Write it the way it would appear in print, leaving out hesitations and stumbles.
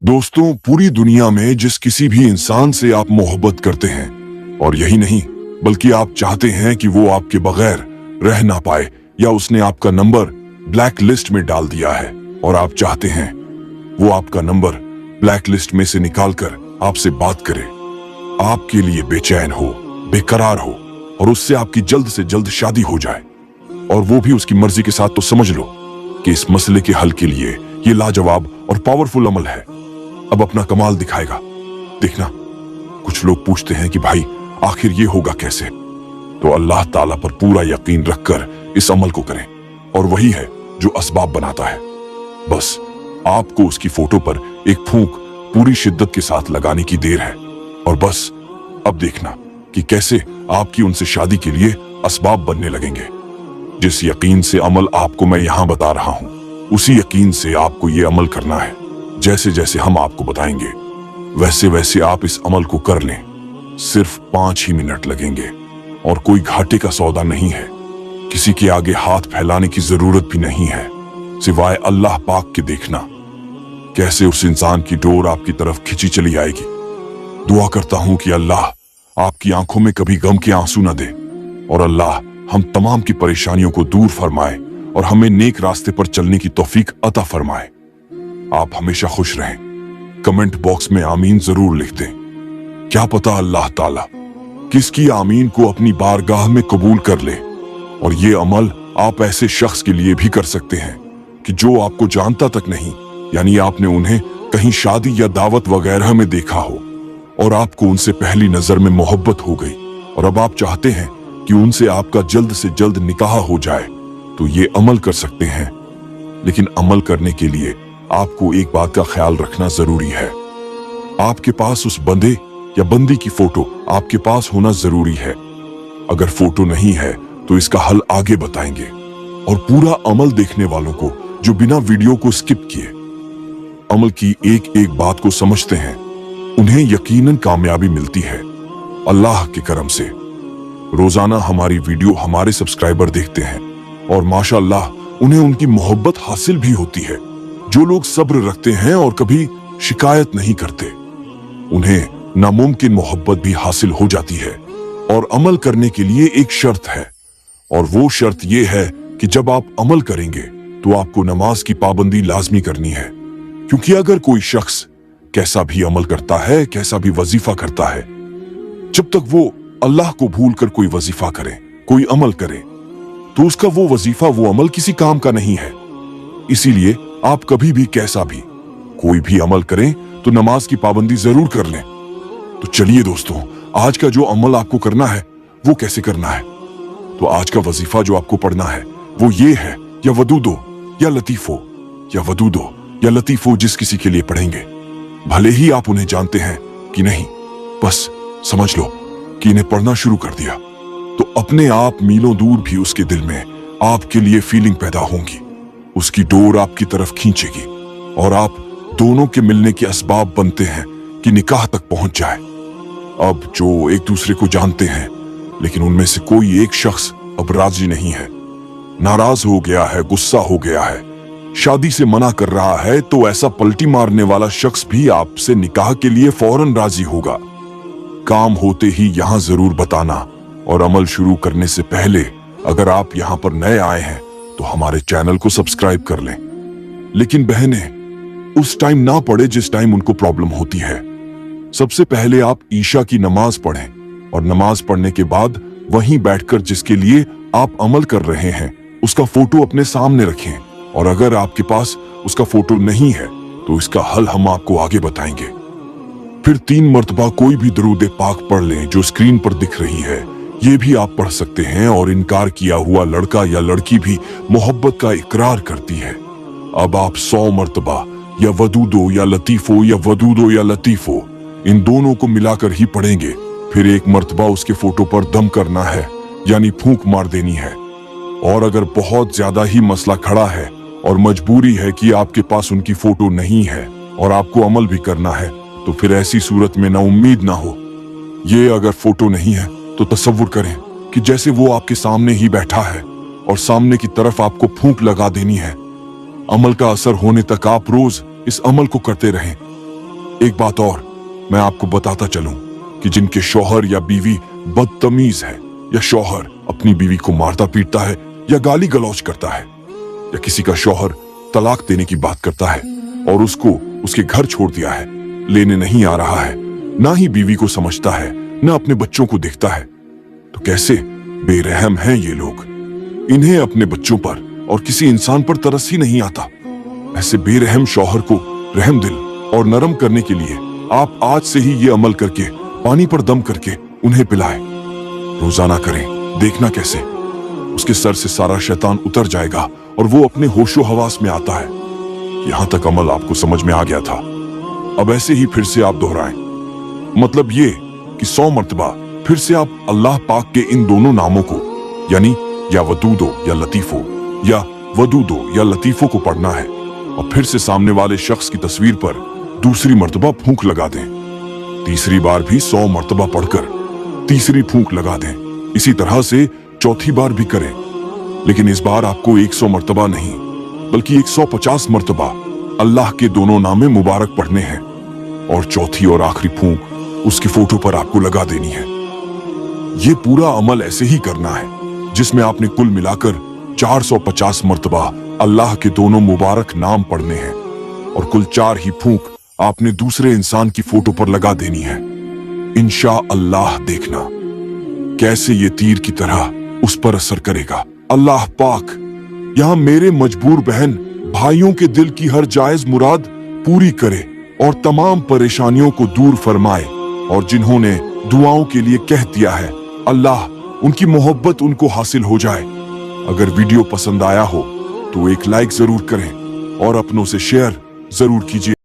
दोस्तों, पूरी दुनिया में जिस किसी भी इंसान से आप मोहब्बत करते हैं, और यही नहीं बल्कि आप चाहते हैं कि वो आपके बगैर रह ना पाए, या उसने आपका नंबर ब्लैक लिस्ट में डाल दिया है और आप चाहते हैं वो आपका नंबर ब्लैक लिस्ट में से निकालकर आपसे बात करे, आपके लिए बेचैन हो, बेकरार हो और उससे आपकी जल्द से जल्द शादी हो जाए, और वो भी उसकी मर्जी के साथ, तो समझ लो कि इस मसले के हल के लिए ये लाजवाब और पावरफुल अमल है। अब अपना कमाल दिखाएगा। देखना, कुछ लोग पूछते हैं कि भाई आखिर ये होगा कैसे, तो अल्लाह ताला पर पूरा यकीन रखकर इस अमल को करें, और वही है जो असबाब बनाता है। बस आपको उसकी फोटो पर एक फूंक पूरी शिद्दत के साथ लगाने की देर है, और बस अब देखना कि कैसे आपकी उनसे शादी के लिए असबाब बनने लगेंगे। जिस यकीन से अमल आपको मैं यहां बता रहा हूं, उसी यकीन से आपको ये अमल करना है। जैसे जैसे हम आपको बताएंगे वैसे वैसे आप इस अमल को कर लें। सिर्फ 5 ही मिनट लगेंगे और कोई घाटे का सौदा नहीं है। किसी के आगे हाथ फैलाने की जरूरत भी नहीं है, सिवाय अल्लाह पाक के। देखना कैसे उस इंसान की डोर आपकी तरफ खिंची चली आएगी। दुआ करता हूं कि अल्लाह आपकी आंखों में कभी गम के आंसू न दे, और अल्लाह हम तमाम की परेशानियों को दूर फरमाए और हमें नेक रास्ते पर चलने की तौफीक अता फरमाए। आप हमेशा खुश रहें। कमेंट बॉक्स में आमीन जरूर लिख दें। क्या पता अल्लाह ताला किसकी आमीन को अपनी बारगाह में कबूल कर ले। और ये अमल आप ऐसे शख्स के लिए भी कर सकते हैं कि जो आपको जानता तक नहीं, यानी आपने उन्हें कहीं शादी या दावत वगैरह में देखा हो और आपको उनसे पहली नजर में मोहब्बत हो गई, और अब आप चाहते हैं कि उनसे आपका जल्द से जल्द निकाह हो जाए, तो ये अमल कर सकते हैं। लेकिन अमल करने के लिए आपको एक बात का ख्याल रखना जरूरी है। आपके पास उस बंदे या बंदी की फोटो आपके पास होना जरूरी है। अगर फोटो नहीं है तो इसका हल आगे बताएंगे, और पूरा अमल देखने वालों को जो बिना वीडियो को स्किप किए अमल की एक एक बात को समझते हैं, उन्हें यकीनन कामयाबी मिलती है अल्लाह के करम से। रोजाना हमारी वीडियो हमारे सब्सक्राइबर देखते हैं, और माशाअल्लाह उन्हें उनकी मोहब्बत हासिल भी होती है। जो लोग सब्र रखते हैं और कभी शिकायत नहीं करते, उन्हें नामुमकिन मोहब्बत भी हासिल हो जाती है। और अमल करने के लिए एक शर्त है, और वो शर्त ये है कि जब आप अमल करेंगे तो आपको नमाज की पाबंदी लाजमी करनी है। क्योंकि अगर कोई शख्स कैसा भी अमल करता है, कैसा भी वजीफा करता है, जब तक वो अल्लाह को भूलकर कोई वजीफा करे, कोई अमल करे, तो उसका वो वजीफा, वो अमल किसी काम का नहीं है। इसीलिए आप कभी भी कैसा भी कोई भी अमल करें तो नमाज की पाबंदी जरूर कर लें। तो चलिए दोस्तों, आज का जो अमल आपको करना है वो कैसे करना है। तो आज का वजीफा जो आपको पढ़ना है वो ये है, या वदूदो या लतीफो, या वदूदो या लतीफो, जिस किसी के लिए पढ़ेंगे, भले ही आप उन्हें जानते हैं कि नहीं, बस समझ लो कि इन्हें पढ़ना शुरू कर दिया तो अपने आप मीलों दूर भी उसके दिल में आपके लिए फीलिंग पैदा होंगी। उसकी डोर आपकी तरफ खींचेगी और आप दोनों के मिलने के असबाब बनते हैं कि निकाह तक पहुंच जाए। अब जो एक दूसरे को जानते हैं, लेकिन उनमें से कोई एक शख्स अब राजी नहीं है, नाराज हो गया है, गुस्सा हो गया है, शादी से मना कर रहा है, तो ऐसा पलटी मारने वाला शख्स भी आपसे निकाह के लिए फौरन राजी होगा। काम होते ही यहां जरूर बताना, और अमल शुरू करने से पहले अगर आप यहां पर नए आए हैं तो हमारे चैनल को सब्सक्राइब कर लें। लेकिन बहनें उस टाइम ना पढ़े जिस टाइम उनको प्रॉब्लम होती है। सबसे पहले आप ईशा की नमाज पढ़ें, और नमाज पढ़ने के बाद वहीं बैठकर जिसके लिए आप अमल कर रहे हैं उसका फोटो अपने सामने रखें। और अगर आपके पास उसका फोटो नहीं है तो इसका हल हम आपको आगे बताएंगे। फिर 3 मर्तबा कोई भी दरूद पाक पढ़ लें जो स्क्रीन पर दिख रही है। ये भी आप पढ़ सकते हैं, और इनकार किया हुआ लड़का या लड़की भी मोहब्बत का इकरार करती है। अब आप 100 मर्तबा या वदूदो या लतीफो, या वदूदो या लतीफो, इन दोनों को मिलाकर ही पढ़ेंगे। फिर 1 मर्तबा उसके फोटो पर दम करना है, यानी फूंक मार देनी है। और अगर बहुत ज्यादा ही मसला खड़ा है और मजबूरी है कि आपके पास उनकी फोटो नहीं है और आपको अमल भी करना है, तो फिर ऐसी सूरत में ना उम्मीद ना हो। ये अगर फोटो नहीं है तो तसव्वुर करें कि जैसे वो आपके सामने ही बैठा है और सामने की तरफ आपको फूंक लगा देनी है। अमल का असर होने तक आप रोज इस अमल को करते रहें। एक बात और मैं आपको बताता चलूं कि जिनके शौहर या बीवी बदतमीज है, या शौहर अपनी बीवी को मारता पीटता है या गाली गलौज करता है, या किसी का शौहर तलाक देने की बात करता है और उसको उसके घर छोड़ दिया है, लेने नहीं आ रहा है, ना ही बीवी को समझता है, ना अपने बच्चों को देखता है, तो कैसे बेरहम हैं ये लोग। इन्हें अपने बच्चों पर और किसी इंसान पर तरस ही नहीं आता। ऐसे बेरहम शौहर को रहम दिल और नरम करने के लिए आप आज से ही ये अमल करके पानी पर दम करके उन्हें पिलाएं। रोजाना करें, देखना कैसे उसके सर से सारा शैतान उतर जाएगा और वो अपने होशो हवास में आता है। यहां तक अमल आपको समझ में आ गया था, अब ऐसे ही फिर से आप दोहराएं। मतलब ये कि 100 मर्तबा फिर से आप अल्लाह पाक के इन दोनों नामों को, यानी या वदूदो या लतीफो या वदूदो या लतीफो को पढ़ना है और फिर से सामने वाले शख्स की तस्वीर पर दूसरी मर्तबा फूंक लगा दें। तीसरी बार भी 100 मर्तबा पढ़कर तीसरी फूंक लगा दें। इसी तरह से चौथी बार भी करें, लेकिन इस बार आपको 100 मर्तबा नहीं बल्कि 150 मर्तबा अल्लाह के दोनों नामे मुबारक पढ़ने हैं और चौथी और आखिरी फूंक उसके फोटो पर आपको लगा देनी है। ये पूरा अमल ऐसे ही करना है जिसमें आपने कुल मिलाकर 450 मर्तबा अल्लाह के दोनों मुबारक नाम पढ़ने हैं और कुल 4 ही फूंक आपने दूसरे इंसान की फोटो पर लगा देनी है। इंशा अल्लाह देखना कैसे ये तीर की तरह उस पर असर करेगा। अल्लाह पाक यहाँ मेरे मजबूर बहन भाइयों के दिल की हर जायज मुराद पूरी करे और तमाम परेशानियों को दूर फरमाए, और जिन्होंने दुआओं के लिए कह दिया है अल्लाह उनकी मोहब्बत उनको हासिल हो जाए। अगर वीडियो पसंद आया हो तो एक लाइक जरूर करें और अपनों से शेयर जरूर कीजिए।